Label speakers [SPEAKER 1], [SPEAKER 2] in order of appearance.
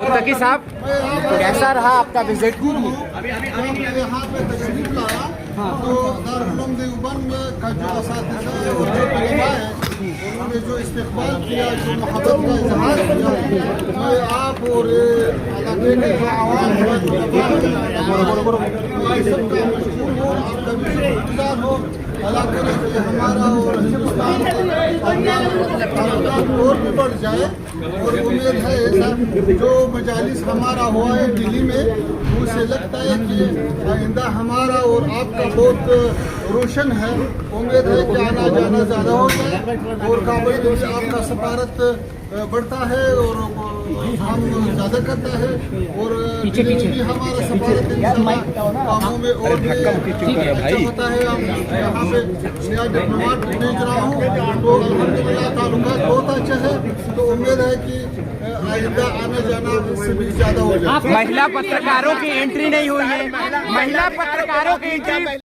[SPEAKER 1] मुत्तकी साहब, कैसा रहा आपका विजिट?
[SPEAKER 2] यहाँ पे तशरीफ लाया तो दारुल देवबंद का जो असातिज़ा है और जो तलबा है उन्होंने जो इस्तकबाल किया, जो मोहब्बत का इजहार किया, मैं आप और इलाके के जो आवाम है, सबका मशहूर हो, आपका भी शुक्रगुजार हो। अल्लाह करे कि हमारा और हिंदुस्तान का और भी बढ़ जाए और उम्मीद है ऐसा जो मजालिस हमारा हुआ है दिल्ली में, मुझे लगता है कि आइंदा हमारा और आपका बहुत रोशन है। उम्मीद है कि आना जाना ज़्यादा हो जाए और काबुल में आपका सफारत बढ़ता है और हम ज़्यादा करता है और दिल्ली में भी हमारा सफारत कामों में और भी अच्छा होता है। हम यहाँ पे नया डिप्लोमेट भेज रहा हूँ तो अल्हम्दुलिल्लाह ताल्लुकात बहुत अच्छा है, तो उम्मीद है कि आइंदा आना जाना इससे भी ज़्यादा हो जाए।
[SPEAKER 1] महिला पत्रकारों की एंट्री नहीं हुई है, महिला पत्रकारों की एंट्री